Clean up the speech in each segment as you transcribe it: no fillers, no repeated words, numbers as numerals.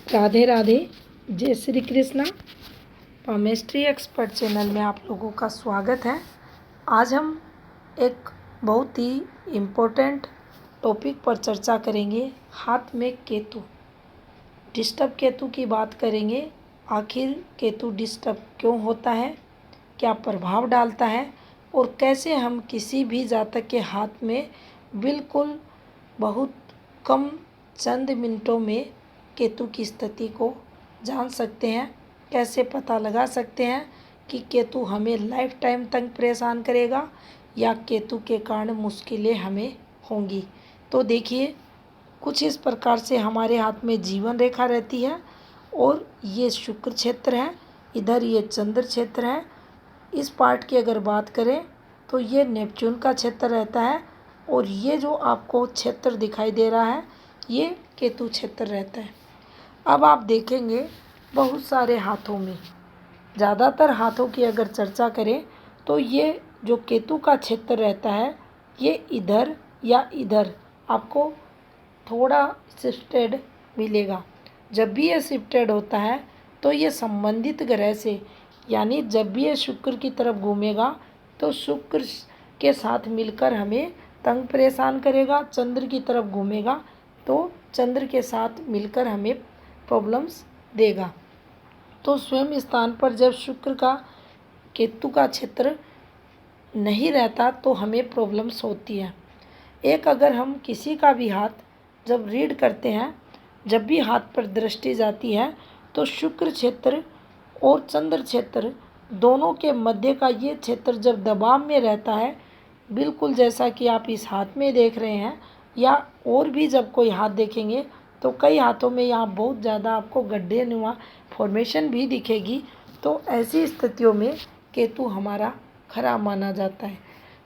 राधे राधे। जय Shri Krishna. Chemistry expert channel में आप लोगों का स्वागत है। आज हम एक बहुत ही इम्पोर्टेंट टॉपिक पर चर्चा करेंगे। हाथ में केतु, डिस्टर्ब केतु की बात करेंगे। आखिर केतु डिस्टर्ब क्यों होता है, क्या प्रभाव डालता है और कैसे हम किसी भी जातक के हाथ में बिल्कुल बहुत कम चंद मिनटों में केतु की स्थिति को जान सकते हैं। कैसे पता लगा सकते हैं कि केतु हमें लाइफ टाइम तक परेशान करेगा या केतु के कारण मुश्किलें हमें होंगी। तो देखिए, कुछ इस प्रकार से हमारे हाथ में जीवन रेखा रहती है और ये शुक्र क्षेत्र है, इधर ये चंद्र क्षेत्र है। इस पार्ट की अगर बात करें तो ये नेपच्यून का क्षेत्र रहता है और ये जो आपको क्षेत्र दिखाई दे रहा है ये केतु क्षेत्र रहता है। अब आप देखेंगे बहुत सारे हाथों में, ज़्यादातर हाथों की अगर चर्चा करें तो ये जो केतु का क्षेत्र रहता है ये इधर या इधर आपको थोड़ा शिफ्टेड मिलेगा। जब भी ये शिफ्टेड होता है तो ये संबंधित ग्रह से, यानी जब भी ये शुक्र की तरफ घूमेगा तो शुक्र के साथ मिलकर हमें तंग परेशान करेगा। चंद्र की तरफ घूमेगा तो चंद्र के साथ मिलकर हमें प्रॉब्लम्स देगा। तो स्वयं स्थान पर जब शुक्र का केतु का क्षेत्र नहीं रहता तो हमें प्रॉब्लम्स होती है। एक अगर हम किसी का भी हाथ जब रीड करते हैं, जब भी हाथ पर दृष्टि जाती है तो शुक्र क्षेत्र और चंद्र क्षेत्र दोनों के मध्य का ये क्षेत्र जब दबाव में रहता है, बिल्कुल जैसा कि आप इस हाथ में देख रहे हैं या और भी जब कोई हाथ देखेंगे तो कई हाथों में यहाँ बहुत ज़्यादा आपको गड्ढे नुमा फॉर्मेशन भी दिखेगी। तो ऐसी स्थितियों में केतु हमारा खराब माना जाता है।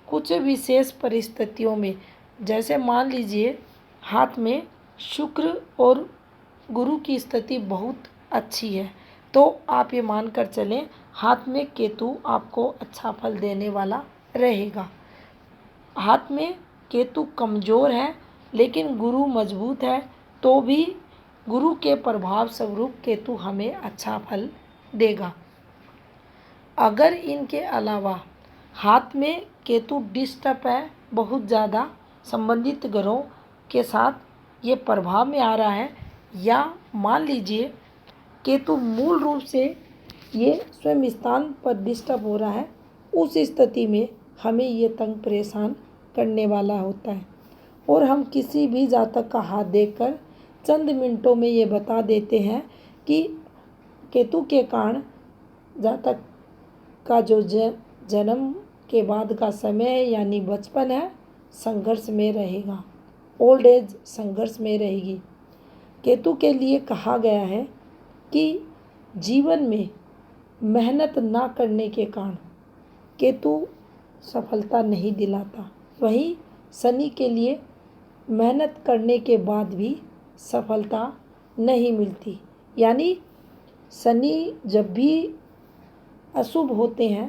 कुछ विशेष परिस्थितियों में, जैसे मान लीजिए हाथ में शुक्र और गुरु की स्थिति बहुत अच्छी है तो आप ये मानकर चलें हाथ में केतु आपको अच्छा फल देने वाला रहेगा। हाथ में केतु कमज़ोर है लेकिन गुरु मजबूत है तो भी गुरु के प्रभाव स्वरूप केतु हमें अच्छा फल देगा। अगर इनके अलावा हाथ में केतु डिस्टर्ब है बहुत ज़्यादा, संबंधित ग्रहों के साथ ये प्रभाव में आ रहा है, या मान लीजिए केतु मूल रूप से ये स्वयं स्थान पर डिस्टर्ब हो रहा है, उस स्थिति में हमें ये तंग परेशान करने वाला होता है। और हम किसी भी जातक का हाथ देखकर चंद मिनटों में ये बता देते हैं कि केतु के कारण जातक का जो जन्म के बाद का समय है यानी बचपन है, संघर्ष में रहेगा, ओल्ड एज संघर्ष में रहेगी। केतु के लिए कहा गया है कि जीवन में मेहनत ना करने के कारण केतु सफलता नहीं दिलाता। वहीं शनि के लिए मेहनत करने के बाद भी सफलता नहीं मिलती। यानी शनि जब भी अशुभ होते हैं,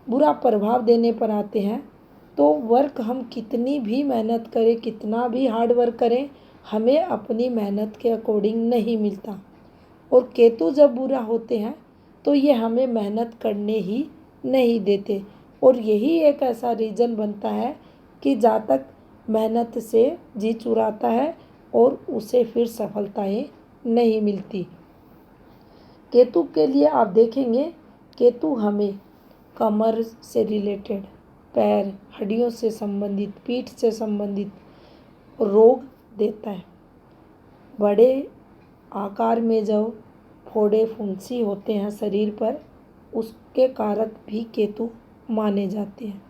बुरा प्रभाव देने पर आते हैं, तो वर्क हम कितनी भी मेहनत करें, कितना भी हार्ड वर्क करें, हमें अपनी मेहनत के अकॉर्डिंग नहीं मिलता। और केतु जब बुरा होते हैं तो ये हमें मेहनत करने ही नहीं देते। और यही एक ऐसा रीज़न बनता है कि जातक मेहनत से जी चुराता है और उसे फिर सफलताएं नहीं मिलती। केतु के लिए आप देखेंगे केतु हमें कमर से रिलेटेड, पैर, हड्डियों से संबंधित, पीठ से संबंधित रोग देता है। बड़े आकार में जो फोड़े फुंसी होते हैं शरीर पर, उसके कारक भी केतु माने जाते हैं।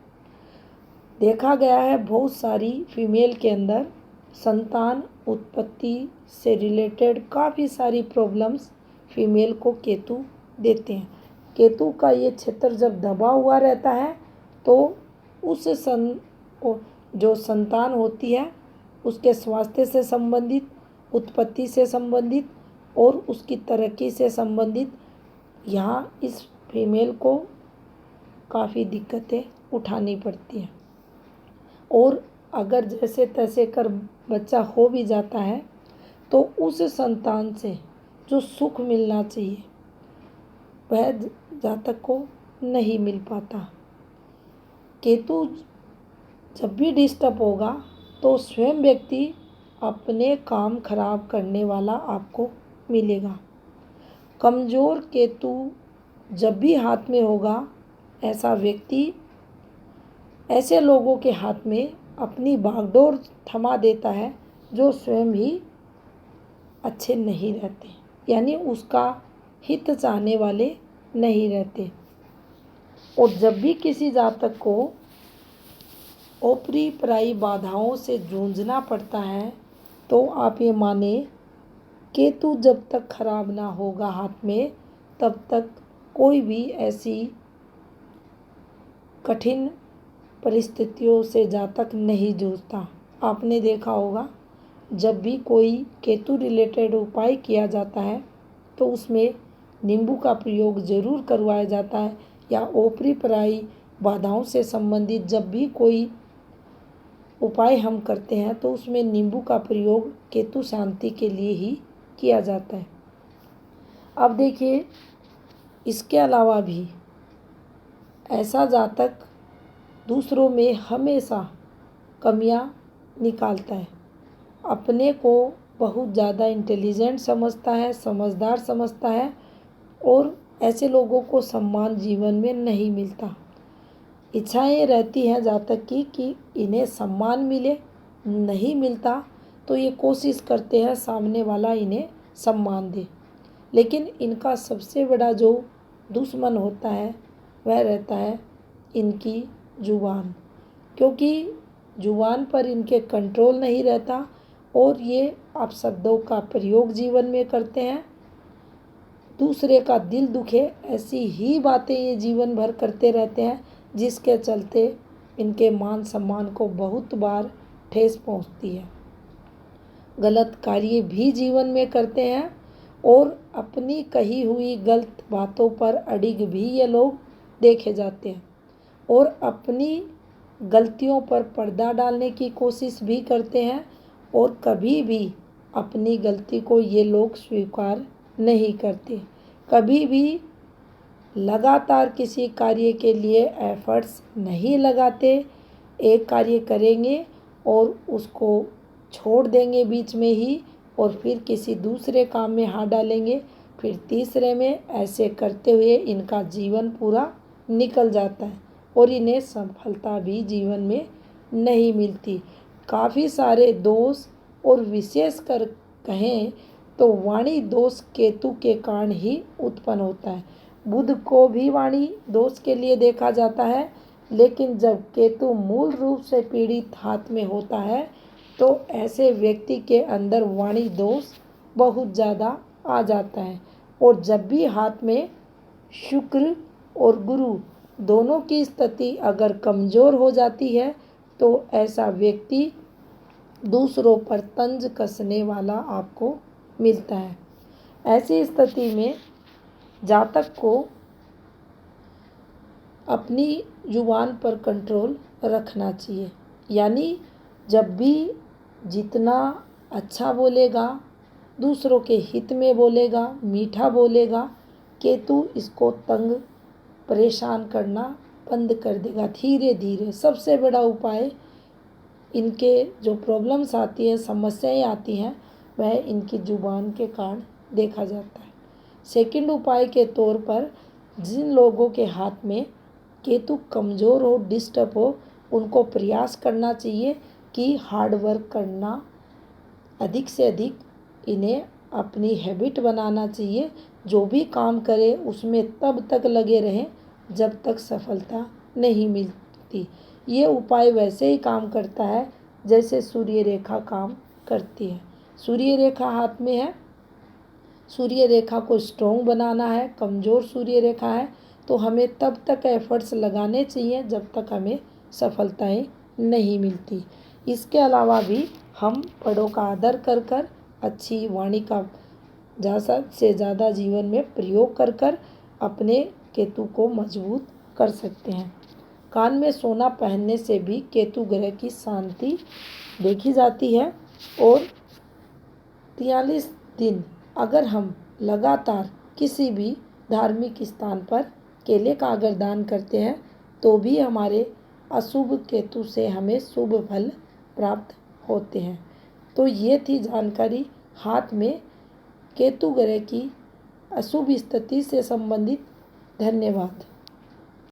देखा गया है बहुत सारी फीमेल के अंदर संतान उत्पत्ति से रिलेटेड काफ़ी सारी प्रॉब्लम्स फीमेल को केतु देते हैं। केतु का ये क्षेत्र जब दबा हुआ रहता है तो उस जो संतान होती है उसके स्वास्थ्य से संबंधित, उत्पत्ति से संबंधित और उसकी तरक्की से संबंधित यहाँ इस फीमेल को काफ़ी दिक्कतें उठानी पड़ती हैं। और अगर जैसे तैसे कर बच्चा हो भी जाता है तो उस संतान से जो सुख मिलना चाहिए वह जातक को नहीं मिल पाता। केतु जब भी डिस्टर्ब होगा तो स्वयं व्यक्ति अपने काम खराब करने वाला आपको मिलेगा। कमज़ोर केतु जब भी हाथ में होगा ऐसा व्यक्ति ऐसे लोगों के हाथ में अपनी बागडोर थमा देता है जो स्वयं ही अच्छे नहीं रहते, यानी उसका हित चाहने वाले नहीं रहते। और जब भी किसी जातक को ऊपरी पराई बाधाओं से जूझना पड़ता है तो आप ये माने केतु जब तक खराब ना होगा हाथ में तब तक कोई भी ऐसी कठिन परिस्थितियों से जातक नहीं जूझता। आपने देखा होगा जब भी कोई केतु रिलेटेड उपाय किया जाता है तो उसमें नींबू का प्रयोग जरूर करवाया जाता है, या ऊपरी पराई बाधाओं से संबंधित जब भी कोई उपाय हम करते हैं तो उसमें नींबू का प्रयोग केतु शांति के लिए ही किया जाता है। अब देखिए, इसके अलावा भी ऐसा जातक दूसरों में हमेशा कमियां निकालता है, अपने को बहुत ज़्यादा इंटेलिजेंट समझता है, समझदार समझता है, और ऐसे लोगों को सम्मान जीवन में नहीं मिलता। इच्छाएं रहती हैं जातक की कि इन्हें सम्मान मिले, नहीं मिलता तो ये कोशिश करते हैं सामने वाला इन्हें सम्मान दे। लेकिन इनका सबसे बड़ा जो दुश्मन होता है वह रहता है इनकी जुबान, क्योंकि जुबान पर इनके कंट्रोल नहीं रहता और ये अपशब्दों का प्रयोग जीवन में करते हैं। दूसरे का दिल दुखे ऐसी ही बातें ये जीवन भर करते रहते हैं, जिसके चलते इनके मान सम्मान को बहुत बार ठेस पहुंचती है। गलत कार्य भी जीवन में करते हैं और अपनी कही हुई गलत बातों पर अड़िग भी ये लोग देखे जाते हैं और अपनी गलतियों पर पर्दा डालने की कोशिश भी करते हैं, और कभी भी अपनी गलती को ये लोग स्वीकार नहीं करते। कभी भी लगातार किसी कार्य के लिए एफर्ट्स नहीं लगाते। एक कार्य करेंगे और उसको छोड़ देंगे बीच में ही और फिर किसी दूसरे काम में हाथ डालेंगे, फिर तीसरे में। ऐसे करते हुए इनका जीवन पूरा निकल जाता है और इन्हें सफलता भी जीवन में नहीं मिलती। काफ़ी सारे दोष, और विशेषकर कहें तो वाणी दोष केतु के कारण ही उत्पन्न होता है। बुध को भी वाणी दोष के लिए देखा जाता है, लेकिन जब केतु मूल रूप से पीड़ित हाथ में होता है तो ऐसे व्यक्ति के अंदर वाणी दोष बहुत ज़्यादा आ जाता है। और जब भी हाथ में शुक्र और गुरु दोनों की स्थिति अगर कमज़ोर हो जाती है तो ऐसा व्यक्ति दूसरों पर तंज कसने वाला आपको मिलता है। ऐसी स्थिति में जातक को अपनी जुबान पर कंट्रोल रखना चाहिए, यानी जब भी जितना अच्छा बोलेगा, दूसरों के हित में बोलेगा, मीठा बोलेगा, केतु इसको तंग परेशान करना बंद कर देगा धीरे धीरे। सबसे बड़ा उपाय इनके जो प्रॉब्लम्स आती है, समस्याएं आती हैं, वह इनकी जुबान के कारण देखा जाता है। सेकंड उपाय के तौर पर जिन लोगों के हाथ में केतु कमज़ोर हो, डिस्टर्ब हो, उनको प्रयास करना चाहिए कि हार्ड वर्क करना, अधिक से अधिक इन्हें अपनी हैबिट बनाना चाहिए। जो भी काम करें उसमें तब तक लगे रहें जब तक सफलता नहीं मिलती। ये उपाय वैसे ही काम करता है जैसे सूर्य रेखा काम करती है। सूर्य रेखा हाथ में है, सूर्य रेखा को स्ट्रॉन्ग बनाना है। कमज़ोर सूर्य रेखा है तो हमें तब तक एफर्ट्स लगाने चाहिए जब तक हमें सफलताएं नहीं मिलती। इसके अलावा भी हम बड़ों का आदर कर कर, अच्छी वाणी का ज़्यादा से ज़्यादा जीवन में प्रयोग कर कर अपने केतु को मजबूत कर सकते हैं। कान में सोना पहनने से भी केतु ग्रह की शांति देखी जाती है। और 43 दिन अगर हम लगातार किसी भी धार्मिक स्थान पर केले का अगर दान करते हैं तो भी हमारे अशुभ केतु से हमें शुभ फल प्राप्त होते हैं। तो ये थी जानकारी हाथ में केतु ग्रह की अशुभ स्थिति से संबंधित। धन्यवाद।